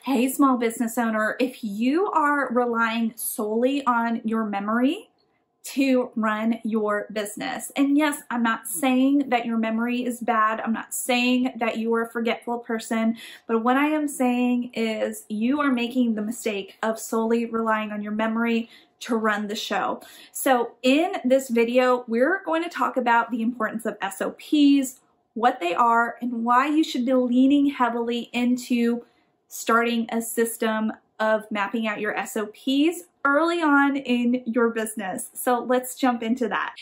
Hey, small business owner, if you are relying solely on your memory to run your business, and yes, I'm not saying that your memory is bad. I'm not saying that you are a forgetful person, but what I am saying is you are making the mistake of solely relying on your memory to run the show. So in this video, we're going to talk about the importance of SOPs, what they are, and why you should be leaning heavily into starting a system of mapping out your SOPs early on in your business. So let's jump into that.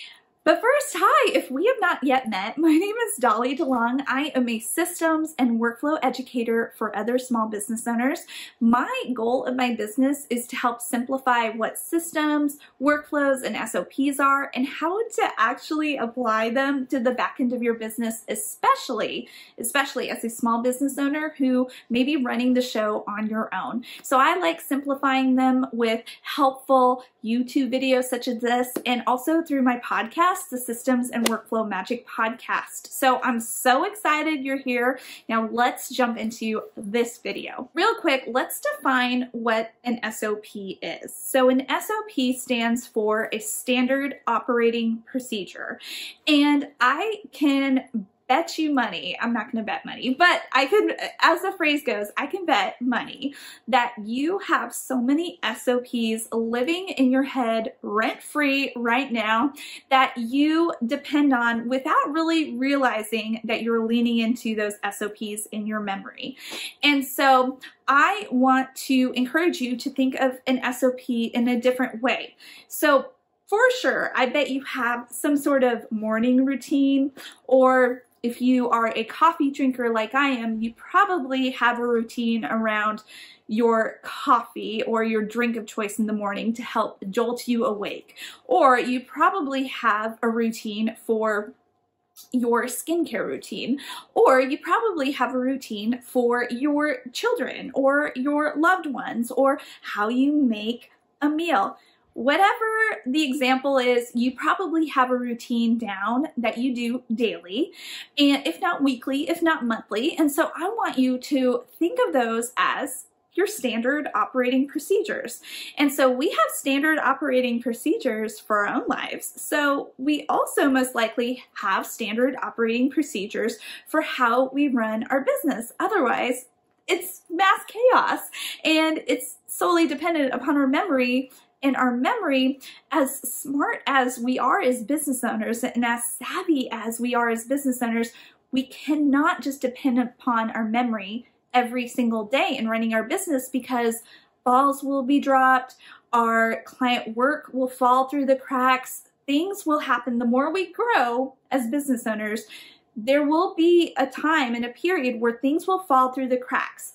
But first, hi, if we have not yet met, my name is Dolly DeLong. I am a systems and workflow educator for other small business owners. My goal of my business is to help simplify what systems, workflows, and SOPs are and how to actually apply them to the back end of your business, especially as a small business owner who may be running the show on your own. So I like simplifying them with helpful YouTube videos such as this, and also through my podcast, the Systems and Workflow Magic podcast. So I'm so excited you're here. Now let's jump into this video. Real quick, let's define what an SOP is. So an SOP stands for a standard operating procedure. And I can bet you money, I'm not going to bet money, but I could, as the phrase goes, I can bet money that you have so many SOPs living in your head rent-free right now that you depend on without really realizing that you're leaning into those SOPs in your memory. And so I want to encourage you to think of an SOP in a different way. So for sure, I bet you have some sort of morning routine, or if you are a coffee drinker like I am, you probably have a routine around your coffee or your drink of choice in the morning to help jolt you awake. Or you probably have a routine for your skincare routine, or you probably have a routine for your children or your loved ones, or how you make a meal. Whatever the example is, you probably have a routine down that you do daily, and if not weekly, if not monthly. And so I want you to think of those as your standard operating procedures. And so we have standard operating procedures for our own lives. So we also most likely have standard operating procedures for how we run our business. Otherwise, it's mass chaos and it's solely dependent upon our memory. And our memory, as smart as we are as business owners and as savvy as we are as business owners, we cannot just depend upon our memory every single day in running our business, because balls will be dropped, our client work will fall through the cracks, things will happen. The more we grow as business owners, there will be a time and a period where things will fall through the cracks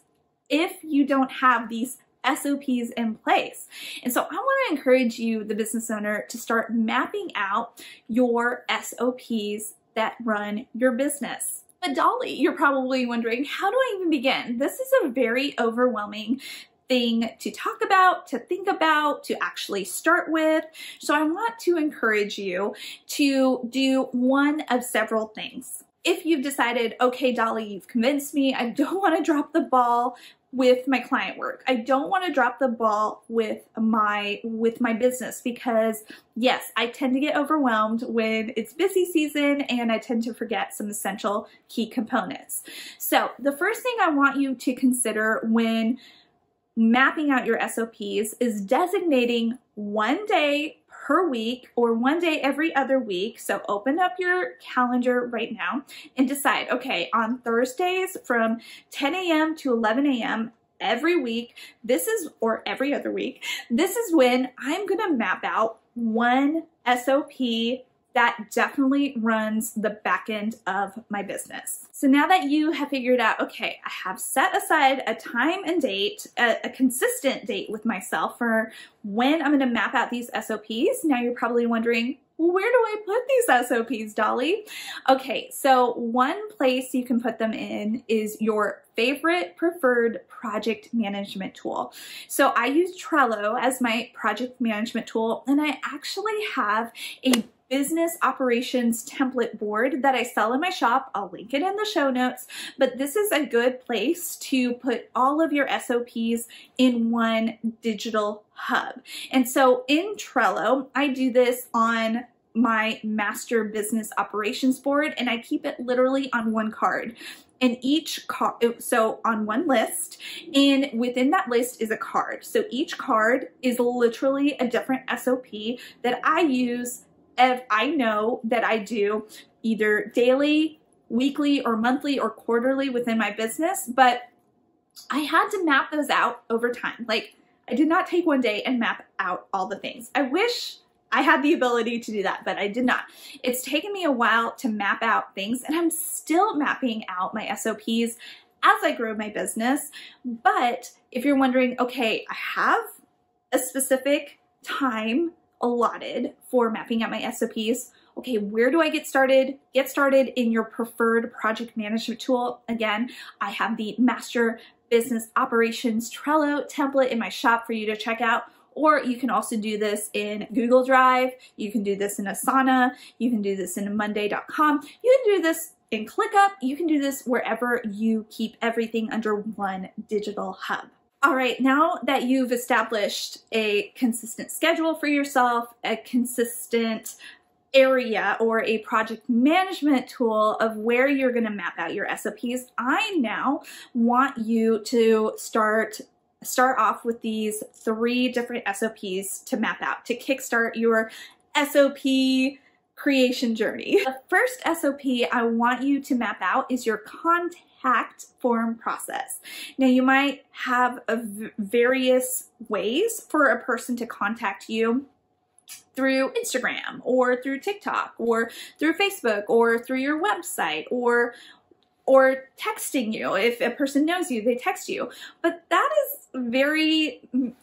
if you don't have these SOPs in place. And so I want to encourage you, the business owner, to start mapping out your SOPs that run your business. But Dolly, you're probably wondering, how do I even begin? This is a very overwhelming thing to talk about, to think about, to actually start with. So I want to encourage you to do one of several things. If you've decided, okay, Dolly, you've convinced me, I don't want to drop the ball with my client work. I don't want to drop the ball with my business, because yes, I tend to get overwhelmed when it's busy season and I tend to forget some essential key components. So the first thing I want you to consider when mapping out your SOPs is designating one day per week or one day every other week. So open up your calendar right now and decide, okay, on Thursdays from 10 a.m. to 11 a.m. every week, or every other week, this is when I'm gonna map out one SOP that definitely runs the back end of my business. So now that you have figured out, okay, I have set aside a time and date, a consistent date with myself for when I'm gonna map out these SOPs, now you're probably wondering, well, where do I put these SOPs, Dolly? Okay, so one place you can put them in is your favorite preferred project management tool. So I use Trello as my project management tool, and I actually have a business operations template board that I sell in my shop. I'll link it in the show notes, but this is a good place to put all of your SOPs in one digital hub. And so in Trello, I do this on my master business operations board, and I keep it literally on one card. And each card, so on one list, and within that list is a card. So each card is literally a different SOP that I use if I know that I do either daily, weekly, or monthly, or quarterly within my business. But I had to map those out over time. Like, I did not take one day and map out all the things. I wish I had the ability to do that, but I did not. It's taken me a while to map out things, and I'm still mapping out my SOPs as I grow my business. But if you're wondering, okay, I have a specific time allotted for mapping out my SOPs. Okay, where do I get started? Get started in your preferred project management tool. Again, I have the Master Business Operations Trello template in my shop for you to check out. Or you can also do this in Google Drive. You can do this in Asana. You can do this in Monday.com. You can do this in ClickUp. You can do this wherever you keep everything under one digital hub. All right, now that you've established a consistent schedule for yourself, a consistent area or a project management tool of where you're going to map out your SOPs, I now want you to start off with these 3 different SOPs to map out to kickstart your SOP creation journey. The first SOP I want you to map out is your contact form process. Now, you might have various ways for a person to contact you through Instagram or through TikTok or through Facebook or through your website or texting you. If a person knows you, they text you. But that is very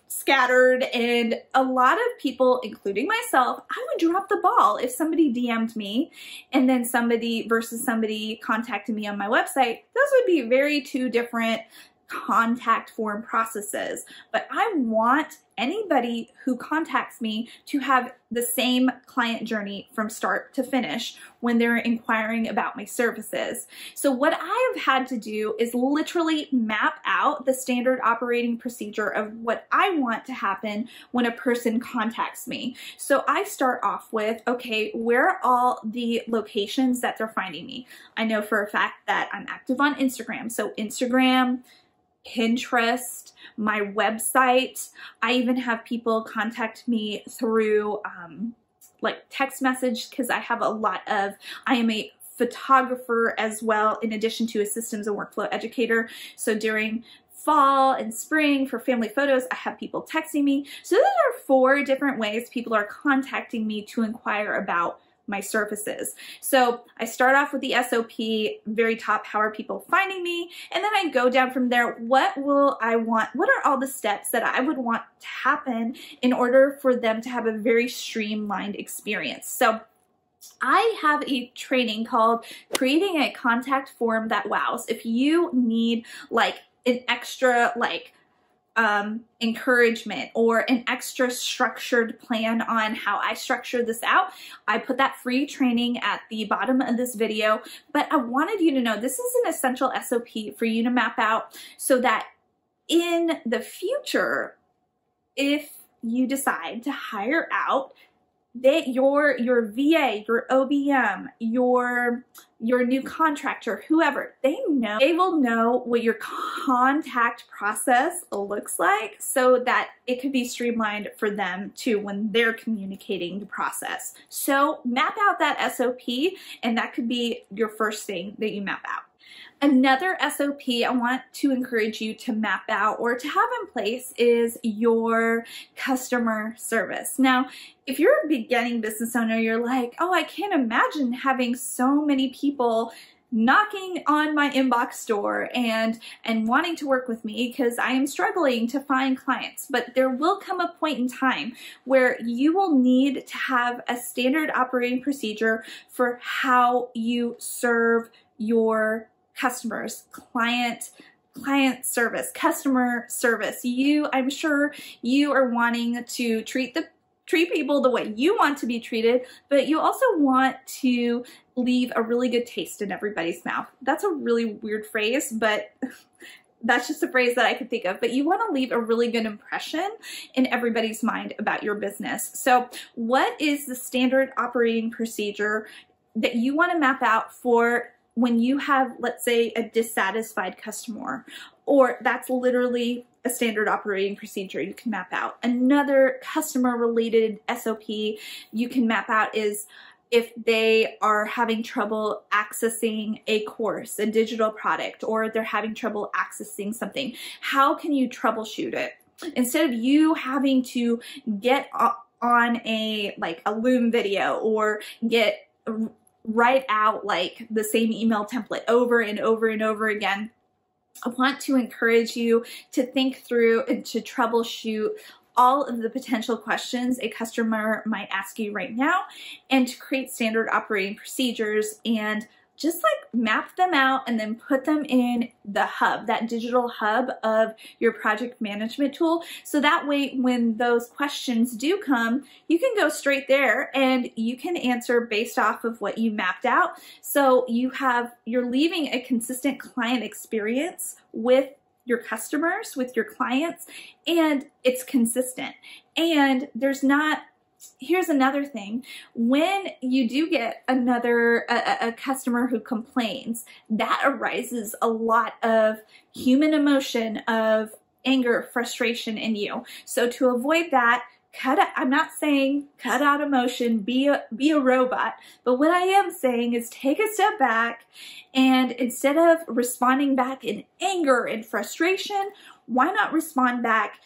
scattered, and a lot of people, including myself, I would drop the ball if somebody DM'd me and then somebody contacted me on my website. Those would be very 2 different contact form processes. But I want anybody who contacts me to have the same client journey from start to finish when they're inquiring about my services. So what I have had to do is literally map out the standard operating procedure of what I want to happen when a person contacts me. So I start off with, okay, where are all the locations that they're finding me? I know for a fact that I'm active on Instagram. So Instagram, Pinterest, my website. I even have people contact me through like text message, because I am a photographer as well, in addition to a systems and workflow educator. So during fall and spring for family photos, I have people texting me. So those are 4 different ways people are contacting me to inquire about my services. So I start off with the SOP, very top, how are people finding me? And then I go down from there, what will I want? What are all the steps that I would want to happen in order for them to have a very streamlined experience? So I have a training called Creating a Contact Form That Wows. If you need like an extra encouragement or an extra structured plan on how I structure this out, I put that free training at the bottom of this video. But I wanted you to know this is an essential SOP for you to map out, so that in the future, if you decide to hire out that your VA, your OBM, your new contractor, whoever, they will know what your contact process looks like, so that it could be streamlined for them too when they're communicating the process. So map out that SOP, and that could be your first thing that you map out. Another SOP I want to encourage you to map out or to have in place is your customer service. Now, if you're a beginning business owner, you're like, oh, I can't imagine having so many people knocking on my inbox door and wanting to work with me because I am struggling to find clients. But there will come a point in time where you will need to have a standard operating procedure for how you serve your customers, client service, customer service. I'm sure you are wanting to treat the treat people the way you want to be treated, but you also want to leave a really good taste in everybody's mouth. That's a really weird phrase, but that's just a phrase that I could think of. But you want to leave a really good impression in everybody's mind about your business. So what is the standard operating procedure that you want to map out for when you have, let's say, a dissatisfied customer? Or that's literally a standard operating procedure you can map out. Another customer related SOP you can map out is if they are having trouble accessing a course, a digital product, or they're having trouble accessing something. How can you troubleshoot it? Instead of you having to get on a Loom video or write out like the same email template over and over and over again, I want to encourage you to think through and to troubleshoot all of the potential questions a customer might ask you right now, and to create standard operating procedures and just like map them out and then put them in the hub, that digital hub of your project management tool. So that way, when those questions do come, you can go straight there and you can answer based off of what you mapped out. So you're leaving a consistent client experience with your customers, with your clients, and it's consistent. And here's another thing. When you do get a customer who complains, that arises a lot of human emotion of anger, frustration in you. So to avoid that, I'm not saying cut out emotion, be a robot, but what I am saying is take a step back, and instead of responding back in anger and frustration, why not respond back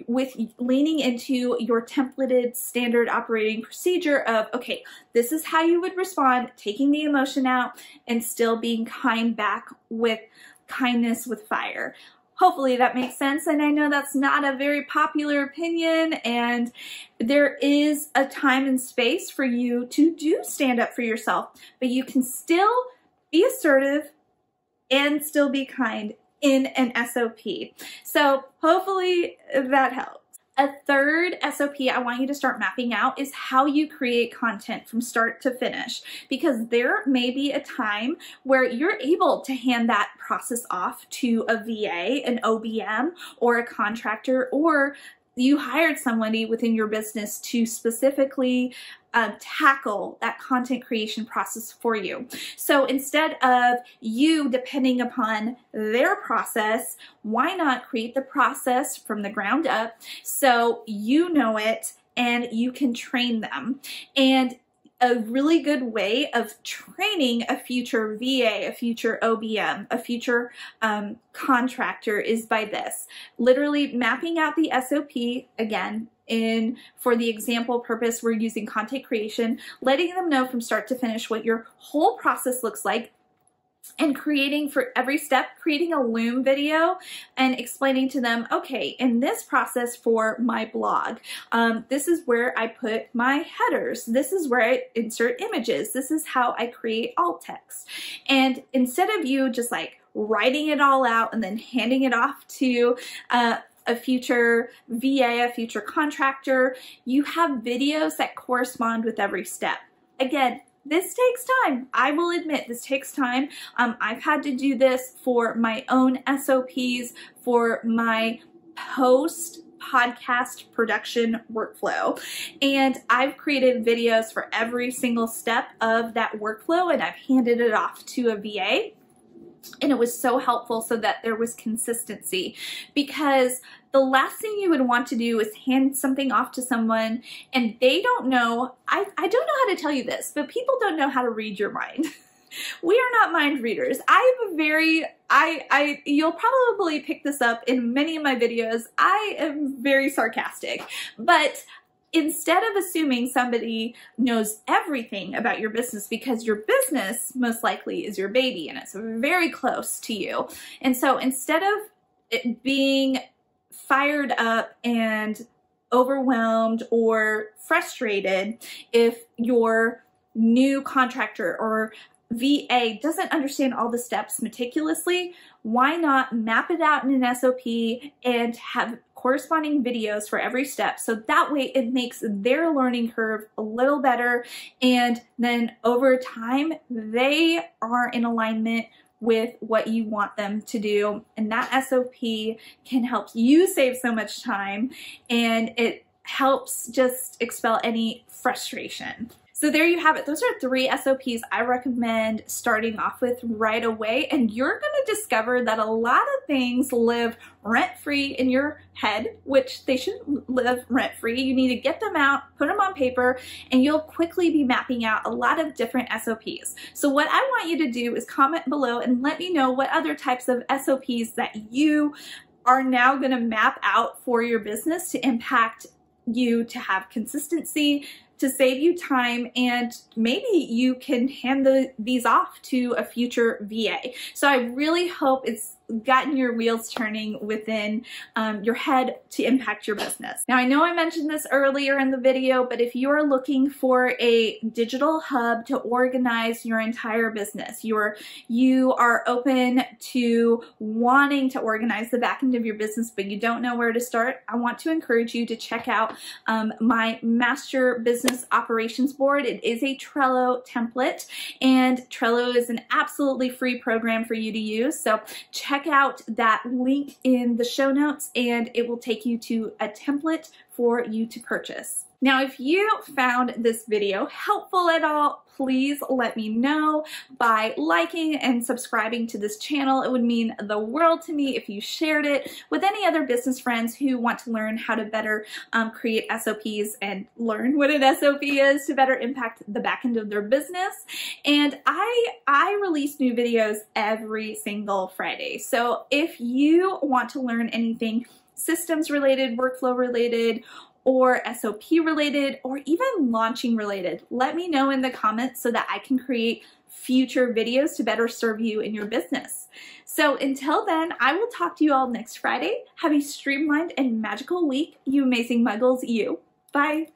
with leaning into your templated standard operating procedure of, okay, this is how you would respond, taking the emotion out and still being kind back with kindness with fire. Hopefully that makes sense, and I know that's not a very popular opinion, and there is a time and space for you to do stand up for yourself, but you can still be assertive and still be kind in an SOP. So hopefully that helps. A third SOP I want you to start mapping out is how you create content from start to finish, because there may be a time where you're able to hand that process off to a VA, an OBM, or a contractor, or you hired somebody within your business to specifically tackle that content creation process for you. So instead of you depending upon their process, why not create the process from the ground up so you know it and you can train them? And a really good way of training a future VA, a future OBM, a future contractor is by this. Literally mapping out the SOP, again, for the example purpose, we're using content creation, letting them know from start to finish what your whole process looks like, and creating for every step, creating a Loom video and explaining to them, okay, in this process for my blog, this is where I put my headers. This is where I insert images. This is how I create alt text. And instead of you just like writing it all out and then handing it off to a future VA, a future contractor, you have videos that correspond with every step. Again, this takes time. I will admit this takes time. I've had to do this for my own SOPs, for my post-podcast production workflow. And I've created videos for every single step of that workflow, and I've handed it off to a VA. And it was so helpful so that there was consistency, because the last thing you would want to do is hand something off to someone and they don't know, I don't know how to tell you this, but people don't know how to read your mind. We are not mind readers. You'll probably pick this up in many of my videos. I am very sarcastic, but instead of assuming somebody knows everything about your business, because your business most likely is your baby and it's very close to you. And so instead of it being fired up and overwhelmed or frustrated if your new contractor or VA doesn't understand all the steps meticulously, why not map it out in an SOP and have corresponding videos for every step, so that way it makes their learning curve a little better, and then over time they are in alignment with what you want them to do, and that SOP can help you save so much time, and it helps just expel any frustration. So there you have it. Those are 3 SOPs I recommend starting off with right away, and you're going to discover that a lot of things live rent-free in your head, which they shouldn't live rent-free. You need to get them out, put them on paper, and you'll quickly be mapping out a lot of different SOPs. So what I want you to do is comment below and let me know what other types of SOPs that you are now going to map out for your business to impact you, to have consistency, to save you time, and maybe you can hand these off to a future VA. So I really hope it's gotten your wheels turning within your head to impact your business. Now, I know I mentioned this earlier in the video, but if you are looking for a digital hub to organize your entire business, you are open to wanting to organize the back end of your business, but you don't know where to start, I want to encourage you to check out my Master Business Operations Board. It is a Trello template, and Trello is an absolutely free program for you to use. So check out that link in the show notes, and it will take you to a template for you to purchase. Now, if you found this video helpful at all, please let me know by liking and subscribing to this channel. It would mean the world to me if you shared it with any other business friends who want to learn how to better create SOPs and learn what an SOP is to better impact the back end of their business. And I release new videos every single Friday. So if you want to learn anything systems related, workflow related, or SOP related, or even launching related, let me know in the comments so that I can create future videos to better serve you in your business. So until then, I will talk to you all next Friday. Have a streamlined and magical week, you amazing muggles, you. Bye.